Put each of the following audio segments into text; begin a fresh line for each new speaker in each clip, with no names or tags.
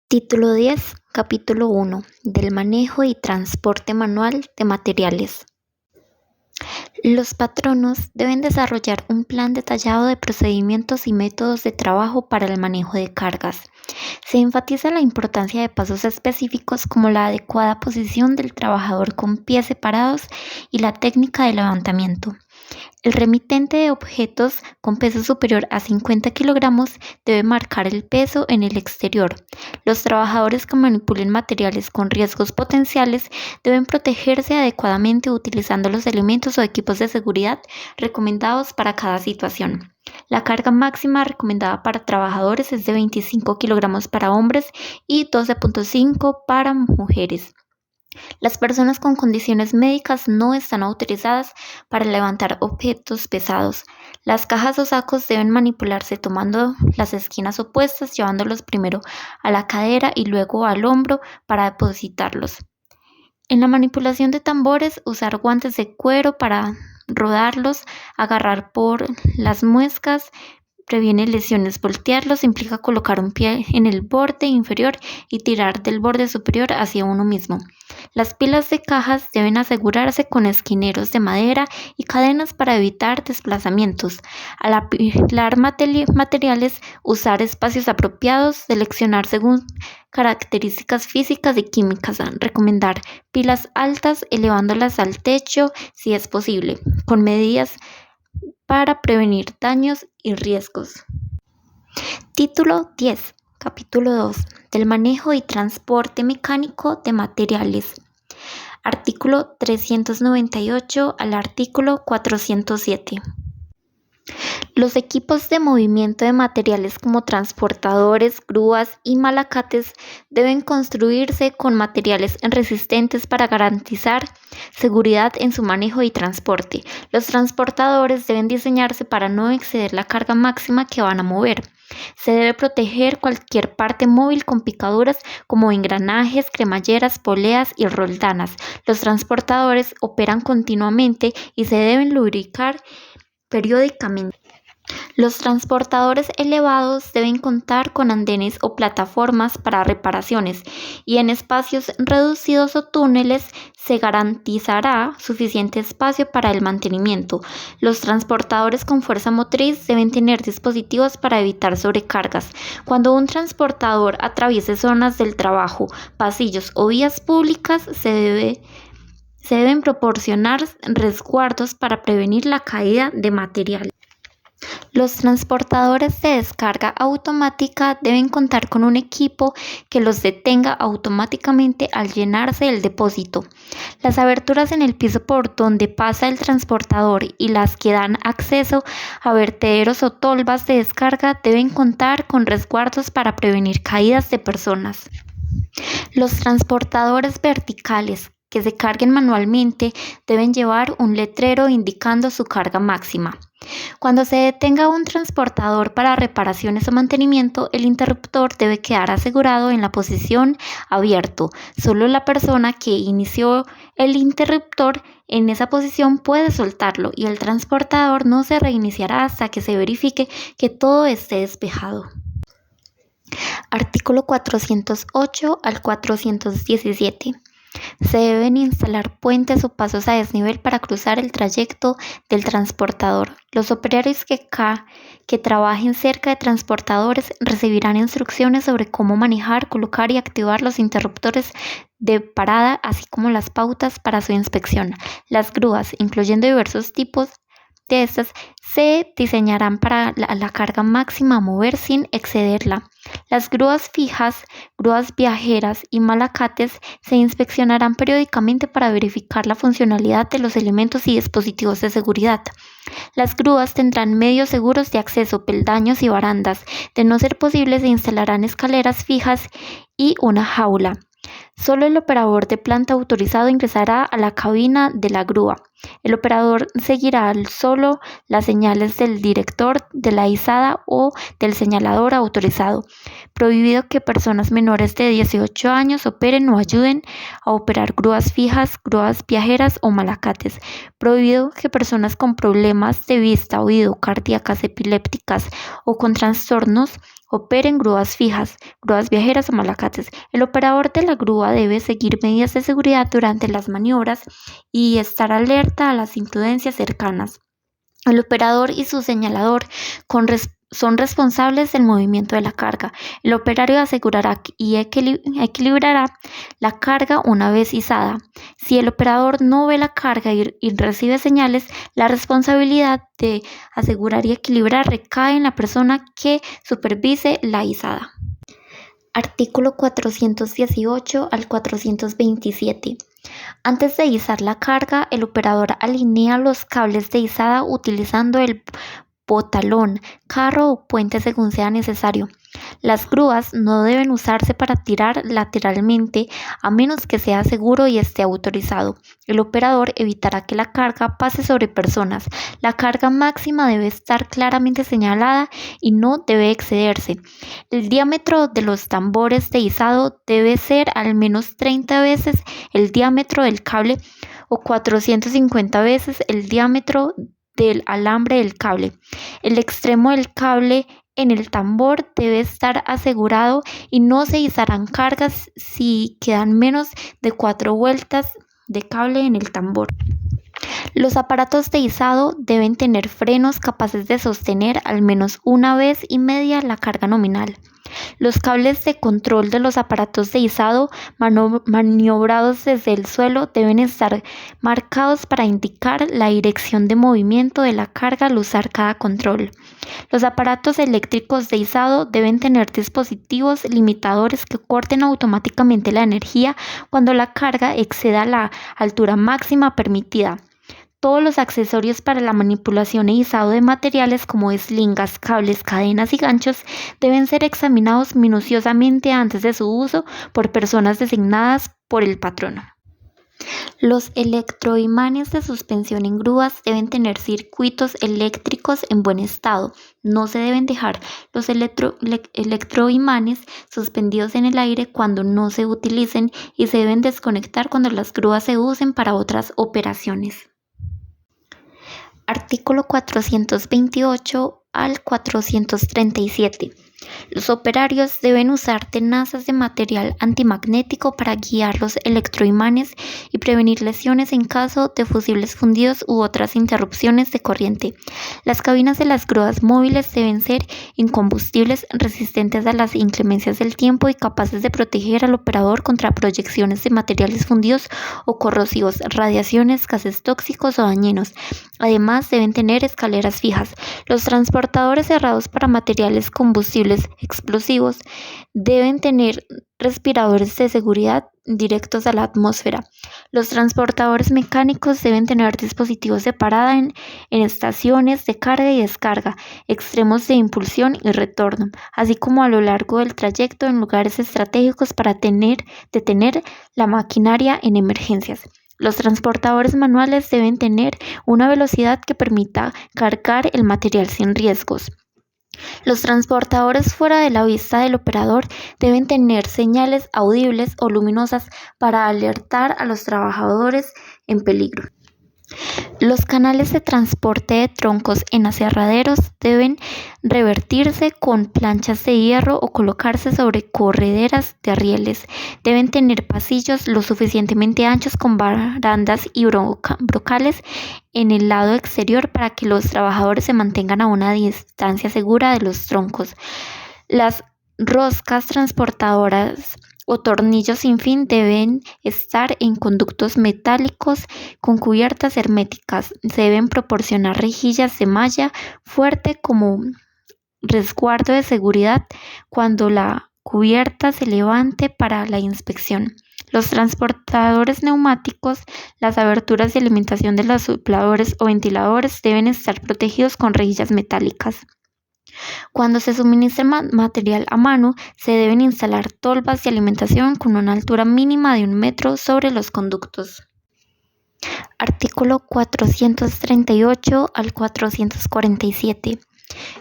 Título 10, Capítulo 1 del manejo y transporte manual de materiales. Los patronos deben desarrollar un plan detallado de procedimientos y métodos de trabajo para el manejo de cargas. Se enfatiza la importancia de pasos específicos como la adecuada posición del trabajador con pies separados y la técnica de levantamiento. El remitente de objetos con peso superior a 50 kilogramos debe marcar el peso en el exterior. Los trabajadores que manipulen materiales con riesgos potenciales deben protegerse adecuadamente utilizando los elementos o equipos de seguridad recomendados para cada situación. La carga máxima recomendada para trabajadores es de 25 kilogramos para hombres y 12.5 para mujeres. Las personas con condiciones médicas no están autorizadas para levantar objetos pesados. Las cajas o sacos deben manipularse tomando las esquinas opuestas, llevándolos primero a la cadera y luego al hombro para depositarlos. En la manipulación de tambores, usar guantes de cuero para rodarlos, agarrar por las muescas, previene lesiones. Voltearlos implica colocar un pie en el borde inferior y tirar del borde superior hacia uno mismo. Las pilas de cajas deben asegurarse con esquineros de madera y cadenas para evitar desplazamientos. Al apilar materiales, usar espacios apropiados, seleccionar según características físicas y químicas. Recomendar pilas altas, elevándolas al techo si es posible, con medidas para prevenir daños y riesgos. Título 10, Capítulo 2 del manejo y transporte mecánico de materiales. Artículo 398 al artículo 407. Los equipos de movimiento de materiales como transportadores, grúas y malacates deben construirse con materiales resistentes para garantizar seguridad en su manejo y transporte. Los transportadores deben diseñarse para no exceder la carga máxima que van a mover. Se debe proteger cualquier parte móvil con picaduras como engranajes, cremalleras, poleas y roldanas. Los transportadores operan continuamente y se deben lubricar periódicamente. Los transportadores elevados deben contar con andenes o plataformas para reparaciones y en espacios reducidos o túneles se garantizará suficiente espacio para el mantenimiento. Los transportadores con fuerza motriz deben tener dispositivos para evitar sobrecargas. Cuando un transportador atraviese zonas del trabajo, pasillos o vías públicas, se deben proporcionar resguardos para prevenir la caída de material. Los transportadores de descarga automática deben contar con un equipo que los detenga automáticamente al llenarse el depósito. Las aberturas en el piso por donde pasa el transportador y las que dan acceso a vertederos o tolvas de descarga deben contar con resguardos para prevenir caídas de personas. Los transportadores verticales que se carguen manualmente deben llevar un letrero indicando su carga máxima. Cuando se detenga un transportador para reparaciones o mantenimiento, el interruptor debe quedar asegurado en la posición abierto. Solo la persona que inició el interruptor en esa posición puede soltarlo y el transportador no se reiniciará hasta que se verifique que todo esté despejado. Artículo 408 al 417. Se deben instalar puentes o pasos a desnivel para cruzar el trayecto del transportador. Los operarios que trabajen cerca de transportadores recibirán instrucciones sobre cómo manejar, colocar y activar los interruptores de parada, así como las pautas para su inspección. Las grúas, incluyendo diversos tipos de estas, se diseñarán para la carga máxima a mover sin excederla. Las grúas fijas, grúas viajeras y malacates se inspeccionarán periódicamente para verificar la funcionalidad de los elementos y dispositivos de seguridad. Las grúas tendrán medios seguros de acceso, peldaños y barandas. De no ser posible, se instalarán escaleras fijas y una jaula. Solo el operador de planta autorizado ingresará a la cabina de la grúa. El operador seguirá solo las señales del director de la izada o del señalador autorizado. Prohibido que personas menores de 18 años operen o ayuden a operar grúas fijas, grúas viajeras o malacates. Prohibido que personas con problemas de vista, oído, cardíacas, epilépticas o con trastornos Operen grúas fijas, grúas viajeras o malacates. El operador de la grúa debe seguir medidas de seguridad durante las maniobras y estar alerta a las imprudencias cercanas. El operador y su señalador son responsables del movimiento de la carga. El operario asegurará y equilibrará la carga una vez izada. Si el operador no ve la carga y recibe señales, la responsabilidad de asegurar y equilibrar recae en la persona que supervise la izada. Artículo 418 al 427. Antes de izar la carga, el operador alinea los cables de izada utilizando el botalón, carro o puente según sea necesario. Las grúas no deben usarse para tirar lateralmente a menos que sea seguro y esté autorizado. El operador evitará que la carga pase sobre personas. La carga máxima debe estar claramente señalada y no debe excederse. El diámetro de los tambores de izado debe ser al menos 30 veces el diámetro del cable o 450 veces el diámetro del alambre del cable. El extremo del cable en el tambor debe estar asegurado y no se izarán cargas si quedan menos de 4 vueltas de cable en el tambor. Los aparatos de izado deben tener frenos capaces de sostener al menos una vez y media la carga nominal. Los cables de control de los aparatos de izado maniobrados desde el suelo deben estar marcados para indicar la dirección de movimiento de la carga al usar cada control. Los aparatos eléctricos de izado deben tener dispositivos limitadores que corten automáticamente la energía cuando la carga exceda la altura máxima permitida. Todos los accesorios para la manipulación e izado de materiales como eslingas, cables, cadenas y ganchos deben ser examinados minuciosamente antes de su uso por personas designadas por el patrono. Los electroimanes de suspensión en grúas deben tener circuitos eléctricos en buen estado. No se deben dejar los electroimanes suspendidos en el aire cuando no se utilicen y se deben desconectar cuando las grúas se usen para otras operaciones. Artículo 428 al 437. Los operarios deben usar tenazas de material antimagnético para guiar los electroimanes y prevenir lesiones en caso de fusibles fundidos u otras interrupciones de corriente. Las cabinas de las grúas móviles deben ser incombustibles, resistentes a las inclemencias del tiempo y capaces de proteger al operador contra proyecciones de materiales fundidos o corrosivos, radiaciones, gases tóxicos o dañinos. Además, deben tener escaleras fijas. Los transportadores cerrados para materiales combustibles explosivos deben tener respiradores de seguridad directos a la atmósfera. Los transportadores mecánicos deben tener dispositivos de parada en estaciones de carga y descarga, extremos de impulsión y retorno, así como a lo largo del trayecto en lugares estratégicos para detener la maquinaria en emergencias. Los transportadores manuales deben tener una velocidad que permita cargar el material sin riesgos. Los transportadores fuera de la vista del operador deben tener señales audibles o luminosas para alertar a los trabajadores en peligro. Los canales de transporte de troncos en aserraderos deben revertirse con planchas de hierro o colocarse sobre correderas de rieles. Deben tener pasillos lo suficientemente anchos con barandas y brocales en el lado exterior para que los trabajadores se mantengan a una distancia segura de los troncos. Las roscas transportadoras o tornillos sin fin deben estar en conductos metálicos con cubiertas herméticas. Se deben proporcionar rejillas de malla fuerte como resguardo de seguridad cuando la cubierta se levante para la inspección. Los transportadores neumáticos, las aberturas de alimentación de los sopladores o ventiladores deben estar protegidos con rejillas metálicas. Cuando se suministra material a mano, se deben instalar tolvas de alimentación con una altura mínima de 1 metro sobre los conductos. Artículo 438 al 447.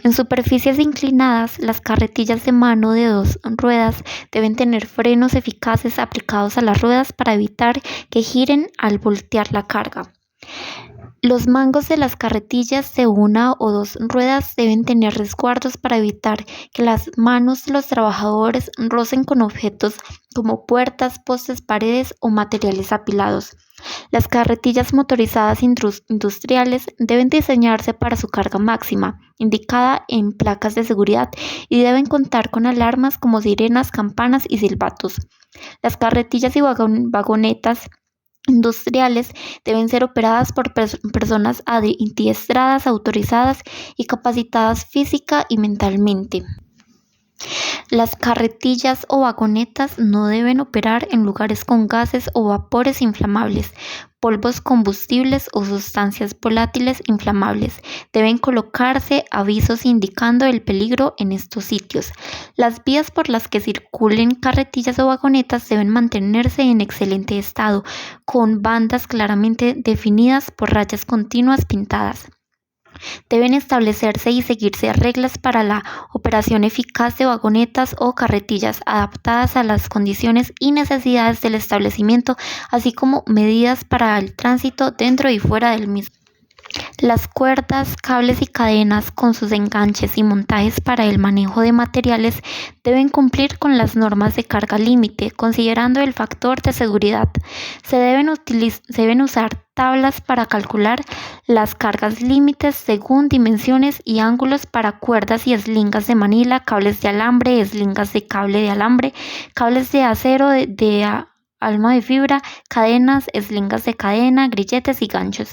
En superficies inclinadas, las carretillas de mano de 2 ruedas deben tener frenos eficaces aplicados a las ruedas para evitar que giren al voltear la carga. Los mangos de las carretillas de una o dos ruedas deben tener resguardos para evitar que las manos de los trabajadores rocen con objetos como puertas, postes, paredes o materiales apilados. Las carretillas motorizadas industriales deben diseñarse para su carga máxima, indicada en placas de seguridad, y deben contar con alarmas como sirenas, campanas y silbatos. Las carretillas y vagonetas industriales deben ser operadas por personas adiestradas, autorizadas y capacitadas física y mentalmente. Las carretillas o vagonetas no deben operar en lugares con gases o vapores inflamables, polvos combustibles o sustancias volátiles inflamables. Deben colocarse avisos indicando el peligro en estos sitios. Las vías por las que circulen carretillas o vagonetas deben mantenerse en excelente estado, con bandas claramente definidas por rayas continuas pintadas. Deben establecerse y seguirse reglas para la operación eficaz de vagonetas o carretillas adaptadas a las condiciones y necesidades del establecimiento, así como medidas para el tránsito dentro y fuera del mismo. Las cuerdas, cables y cadenas con sus enganches y montajes para el manejo de materiales deben cumplir con las normas de carga límite, considerando el factor de seguridad. Se deben usar tablas para calcular las cargas límites según dimensiones y ángulos para cuerdas y eslingas de manila, cables de alambre, eslingas de cable de alambre, cables de acero alma de fibra, cadenas, eslingas de cadena, grilletes y ganchos.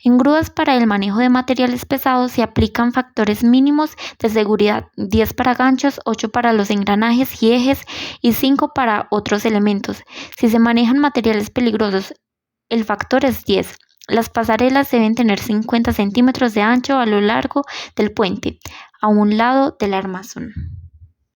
En grúas para el manejo de materiales pesados se aplican factores mínimos de seguridad: 10 para ganchos, 8 para los engranajes y ejes y 5 para otros elementos. Si se manejan materiales peligrosos, el factor es 10. Las pasarelas deben tener 50 centímetros de ancho a lo largo del puente, a un lado del armazón.